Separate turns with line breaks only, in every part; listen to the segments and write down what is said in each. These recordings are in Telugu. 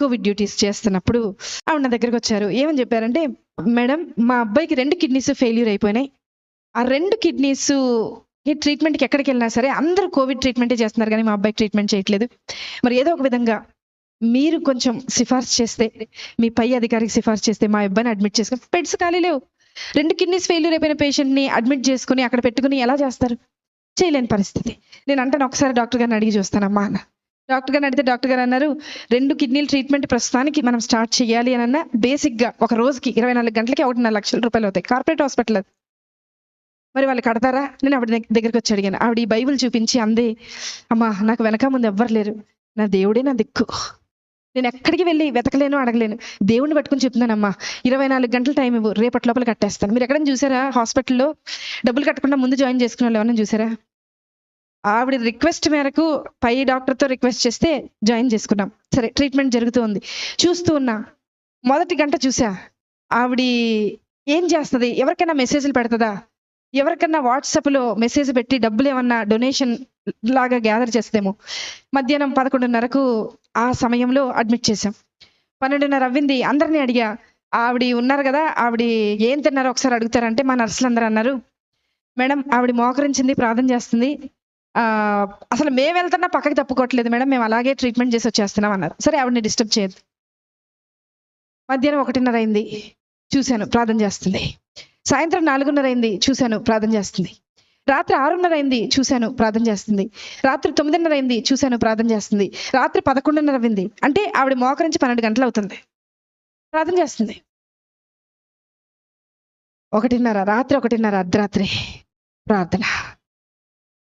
కోవిడ్ డ్యూటీస్ చేస్తున్నప్పుడు ఆవిడ నా దగ్గరకొచ్చారు. ఏమని చెప్పారంటే, "మేడం మా అబ్బాయికి 2 కిడ్నీస్ ఫెయిల్యూర్ అయిపోయినాయి. ఆ 2 కిడ్నీస్‌కి ట్రీట్మెంట్‌కి ఎక్కడికెళ్ళినా సరే అందరూ కోవిడ్ ట్రీట్మెంటే చేస్తున్నారు గానీ, మా అబ్బాయికి ట్రీట్మెంట్ చేయట్లేదు. మరి ఏదో ఒక విధంగా మీరు కొంచెం సిఫార్సు చేస్తే, మీ పై అధికారికి సిఫార్సు చేస్తే మా అబ్బాయిని అడ్మిట్ చేసుకొని" బెడ్స్ ఖాళీ లేవు. 2 కిడ్నీస్ ఫెయిల్యూర్ అయిపోయిన పేషెంట్‌ని అడ్మిట్ చేసుకొని అక్కడ పెట్టుకొని ఎలా చేస్తారు? చేయలేని పరిస్థితి. నేనంటాను, "ఒకసారి డాక్టర్ గారిని అడిగి చూస్తానమ్మా" అన్నా. డాక్టర్ గారిని అడిగితే డాక్టర్ గారు అన్నారు, "2 కిడ్నీల ట్రీట్మెంట్ ప్రస్తుతానికి మనం స్టార్ట్ చేయాలి అనన్నా బేసిక్‌గా ఒక రోజుకి 24 గంటలకి ₹1,50,000 అవుతాయి. కార్పొరేట్ హాస్పిటల్ అది. మరి వాళ్ళు కడతారా?" నేను ఆవిడ దగ్గరికొచ్చి అడిగాను. ఆవిడ ఈ బైబిల్ చూపించి అంది, "అమ్మా నాకు వెనక ముందు ఎవ్వరు లేరు. నా దేవుడే నా దిక్కు. నేను ఎక్కడికి వెళ్లి వెతకలేను, అడగలేను. దేవుడిని పట్టుకొని చెప్తున్నానమ్మా. 24 గంటలు టైం ఇవ్వు. రేపటి లోపల కట్టేస్తాను." మీరు ఎక్కడైనా చూసారా హాస్పిటల్‌లో డబ్బులు కట్టకుండా ముందు జాయిన్ చేసుకునే వాళ్ళు ఎవరైనా చూసారా? ఆవిడ రిక్వెస్ట్ మేరకు పై డాక్టర్‌తో రిక్వెస్ట్ చేస్తే జాయిన్ చేసుకున్నాం. సరే ట్రీట్మెంట్ జరుగుతూ ఉంది. చూస్తూ ఉన్నా. మొదటి గంట చూసా. ఆవిడి ఏం చేస్తది? ఎవరికైనా మెసేజ్‌లు పెడతదా? ఎవరికన్నా వాట్సాప్‌లో మెసేజ్ పెట్టి డబ్బులేమన్నా డొనేషన్ లాగా గ్యాదర్ చేస్తదేమో. మధ్యాహ్నం 11:30కు ఆ సమయంలో అడ్మిట్ చేశాం. 12:30 అవ్వింది. అందరిని అడిగా. ఆవిడ ఉన్నారు గదా! ఆవిడ ఏం తిన్నారో ఒకసారి అడుగుతారంటే మా నర్సులందరూ అన్నారు, "మేడం ఆవిడ మోకరించింది, ప్రార్థన చేస్తుంది. అసలు మేమెళ్తున్నా పక్కకి తప్పుకోవట్లేదు మేడం. మేము అలాగే ట్రీట్మెంట్ చేసి వచ్చేస్తున్నాం" అన్నారు. సరే ఆవిడని డిస్టర్బ్ చేయొద్దు. మధ్యాహ్నం 1:30 అయింది. చూశాను ప్రార్థన చేస్తుంది. సాయంత్రం 4:30 అయింది. చూశాను ప్రార్థన చేస్తుంది. రాత్రి 6:30 అయింది. చూశాను ప్రార్థన చేస్తుంది. రాత్రి 9:30 అయింది. చూశాను ప్రార్థన చేస్తుంది. రాత్రి 11:30 అయింది. అంటే ఆవిడ మోకరించి 12 గంటలు అవుతుంది. ప్రార్థన చేస్తుంది. 1:30 రాత్రి 1:30 అర్ధరాత్రి ప్రార్థన.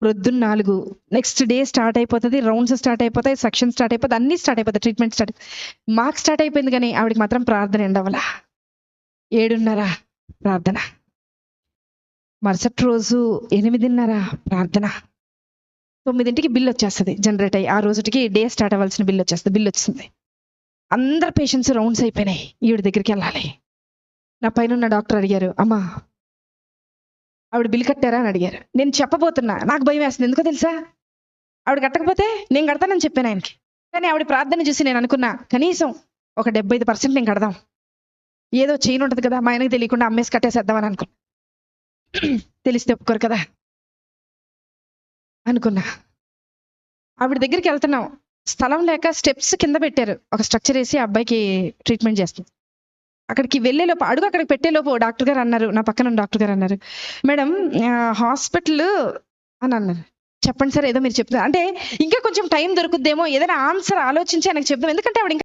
ప్రొద్దున 4 నెక్స్ట్ డే స్టార్ట్ అయిపోతది. రౌండ్స్ స్టార్ట్ అయిపోతాయి. సెక్షన్ స్టార్ట్ అయిపోతాయి. అన్నీ స్టార్ట్ అయిపోతాయి. Treatment start. మాకు స్టార్ట్ అయిపోయింది గానీ ఆవిడకి మాత్రం ప్రార్థన ఎండ్ అవ్వలా. 7:30 ప్రార్థన. మరుసటి రోజు 8:30 ప్రార్థన. 9కి బిల్ వచ్చేస్తది జనరేట్ అయ్యి. ఆ రోజుటికి డే స్టార్ట్ అవ్వాల్సిన బిల్ వచ్చేస్తది. బిల్ వచ్చింది. అందరు పేషెంట్స్ రౌండ్స్ అయిపోయినాయి. ఈవిడ దగ్గరికెళ్ళాలి. నా పైనున్న డాక్టర్ అడిగారు, "అమ్మా ఆవిడ బిల్ కట్టారా?" అని అడిగారు. నేను చెప్పబోతున్నా. నాకు భయం వేస్తుంది. ఎందుకో తెలుసా? ఆవిడ కట్టకపోతే నేను కడతానని చెప్పాను ఆయనకి. కానీ ఆవిడ ప్రార్థన చూసి నేను అనుకున్నా, కనీసం ఒక 75% నేను కడదాం. ఏదో చైన్ ఉంటది కదా! మా ఆయనకి తెలియకుండా అమ్మేసి కట్టేసేద్దామని అనుకున్నా. తెలిస్తే ఒప్పుకోరు కదా! అనుకున్నా. ఆవిడ దగ్గరికి వెళ్తున్నాం. స్థలం లేక స్టెప్స్ కింద పెట్టారు. ఒక స్ట్రక్చర్ ఏసి ఆ అబ్బాయికి ట్రీట్మెంట్ చేస్తుంది. అక్కడికి వెళ్ళేలోపు అడుగు అక్కడికి పెట్టేలోపు డాక్టర్ గారు అన్నారు, నా పక్కన ఉన్న డాక్టర్ గారు అన్నారు, "మేడం హాస్పిటల్" అని అన్నారు. "చెప్పండి సార్ ఏదో మీరు చెప్తున్నారు." అంటే ఇంకా కొంచెం టైం దొరుకుద్దేమో, ఏదైనా ఆన్సర్ ఆలోచించి ఆయనకు చెప్దాం. ఎందుకంటే ఆవిడ